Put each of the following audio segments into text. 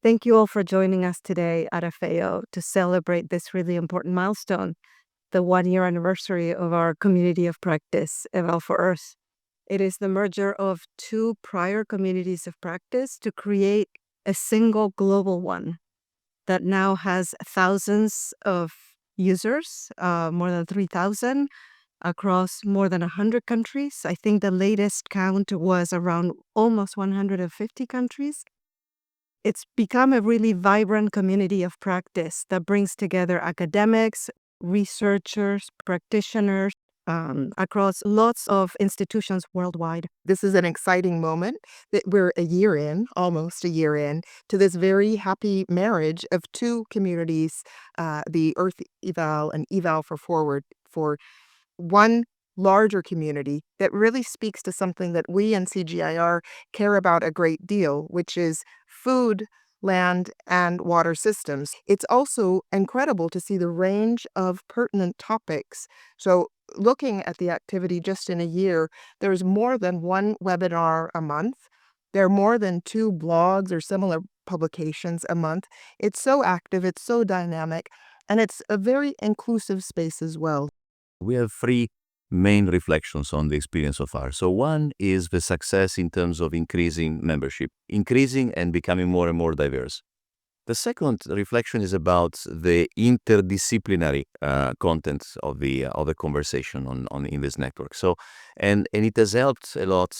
Thank you all for joining us today at FAO to celebrate this really important milestone, the 1-year anniversary of our community of practice, EvalforEarth. It is the merger of two prior communities of practice to create a single global one that now has thousands of users, more than 3,000, across more than 100 countries. I think the latest count was around almost 150 countries. It's become a really vibrant community of practice that brings together academics, researchers, practitioners across lots of institutions worldwide. This is an exciting moment that we're almost a year in, to this very happy marriage of two communities, the Earth Eval and Eval for Forward, for one larger community that really speaks to something that we in CGIR care about a great deal, which is food, land, and water systems. It's also incredible to see the range of pertinent topics. So looking at the activity just in a year, there's more than one webinar a month. There are more than 2 blogs or similar publications a month. It's so active, it's so dynamic, and it's a very inclusive space as well. We have 3 main reflections on the experience so far. So one is the success in terms of increasing membership, increasing and becoming more and more diverse. The second reflection is about the interdisciplinary content of the conversation in this network. So, and it has helped a lot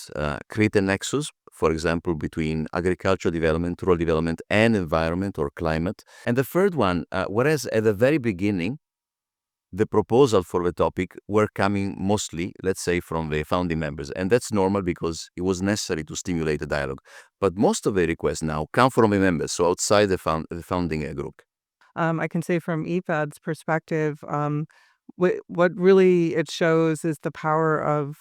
create a nexus, for example, between agricultural development, rural development, and environment or climate. And the third one, whereas at the very beginning, the proposal for the topic were coming mostly, let's say, from the founding members. And that's normal because it was necessary to stimulate a dialogue. But most of the requests now come from the members, so outside the founding group. I can say from EFAD's perspective, what really it shows is the power of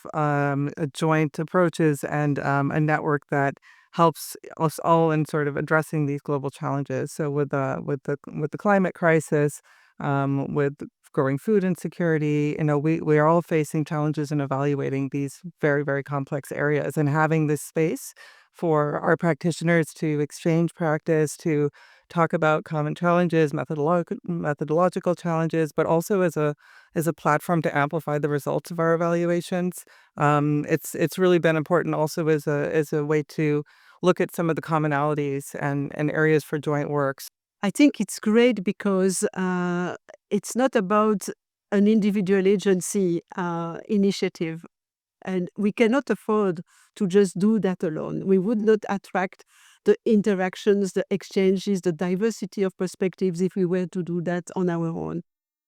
joint approaches and a network that helps us all in sort of addressing these global challenges. So with the climate crisis, with growing food insecurity, we are all facing challenges in evaluating these very, very complex areas, and having this space for our practitioners to exchange practice, to talk about common challenges, methodological challenges, but also as a platform to amplify the results of our evaluations. It's really been important also as a way to look at some of the commonalities and areas for joint works. I think it's great because it's not about an individual agency initiative, and we cannot afford to just do that alone. We would not attract the interactions, the exchanges, the diversity of perspectives if we were to do that on our own.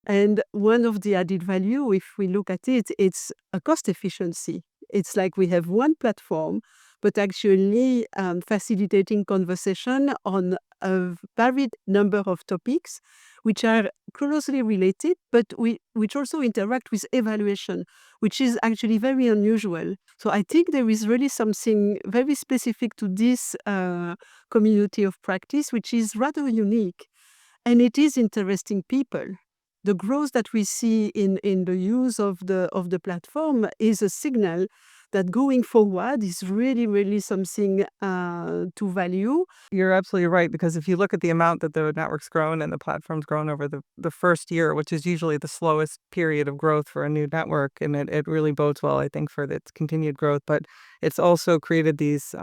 And one of the added value, if we look at it, it's a cost efficiency. It's like we have one platform, but actually facilitating conversation on a varied number of topics which are closely related, but which also interact with evaluation, which is actually very unusual. So I think there is really something very specific to this community of practice, which is rather unique. And it is interesting people. The growth that we see in the use of the platform is a signal that going forward is really, really something to value. You're absolutely right, because if you look at the amount that the network's grown and the platform's grown over the first year, which is usually the slowest period of growth for a new network, and it really bodes well, I think, for its continued growth. But it's also created these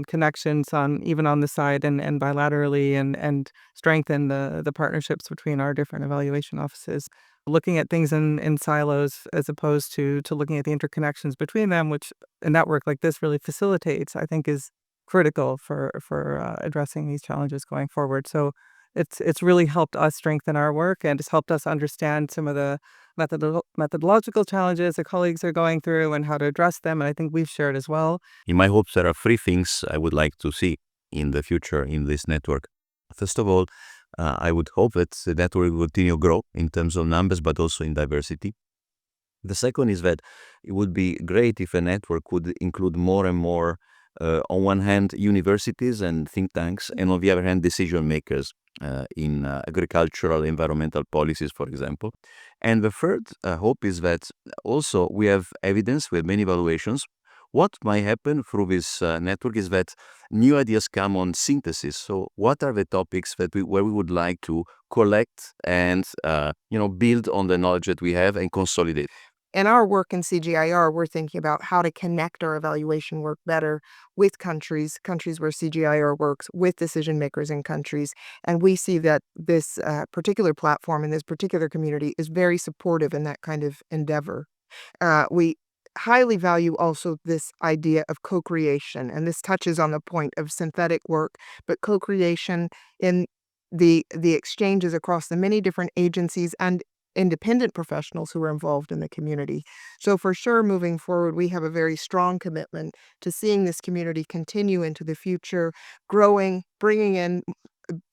connections even on the side and bilaterally, and strengthened the partnerships between our different evaluation offices. Looking at things in silos as opposed to looking at the interconnections between them, which a network like this really facilitates, I think is critical for addressing these challenges going forward. So it's really helped us strengthen our work, and it's helped us understand some of the methodological challenges the colleagues are going through and how to address them, and I think we've shared as well. In my hopes, there are 3 things I would like to see in the future in this network. First of all, I would hope that the network will continue to grow in terms of numbers, but also in diversity. The second is that it would be great if a network could include more and more, on one hand, universities and think tanks, and on the other hand, decision makers in agricultural, environmental policies, for example. And the third hope is that also we have evidence, we have many evaluations what might happen through this network is that new ideas come on synthesis. So what are the topics that where we would like to collect and build on the knowledge that we have and consolidate? In our work in CGIR, we're thinking about how to connect our evaluation work better with countries where CGIR works, with decision makers in countries. And we see that this particular platform in this particular community is very supportive in that kind of endeavor. We highly value also this idea of co-creation, and this touches on the point of synthetic work, but co-creation in the exchanges across the many different agencies and independent professionals who are involved in the community. So for sure, moving forward, we have a very strong commitment to seeing this community continue into the future, growing, bringing in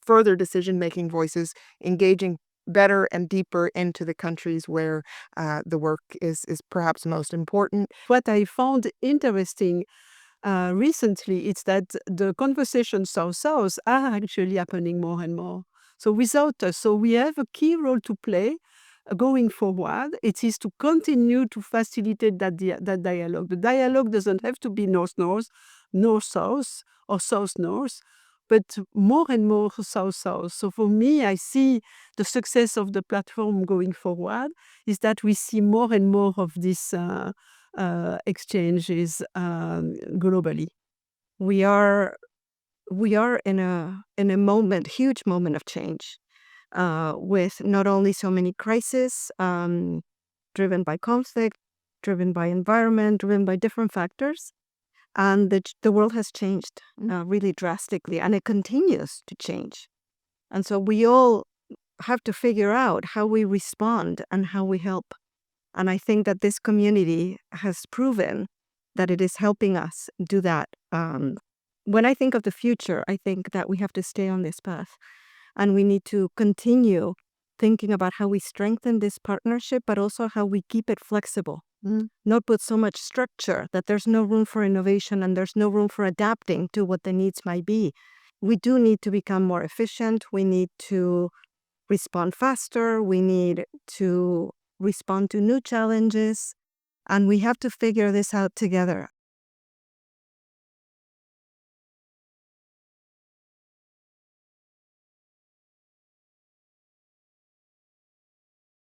further decision-making voices, engaging better and deeper into the countries where the work is perhaps most important. What I found interesting recently is that the conversations South-South are actually happening more and more. So without us, so we have a key role to play going forward. It is to continue to facilitate that dialogue. The dialogue doesn't have to be North-North, North-South, or South-North, but more and more South-South. So for me, I see the success of the platform going forward is that we see more and more of these exchanges globally. We are in a moment, huge moment of change, with not only so many crises driven by conflict, driven by environment, driven by different factors, and the world has changed really drastically, and it continues to change. And so we all have to figure out how we respond and how we help. And I think that this community has proven that it is helping us do that. When I think of the future, I think that we have to stay on this path, and we need to continue thinking about how we strengthen this partnership, but also how we keep it flexible. Not put so much structure that there's no room for innovation and there's no room for adapting to what the needs might be. We do need to become more efficient. We need to respond faster. We need to respond to new challenges. And we have to figure this out together.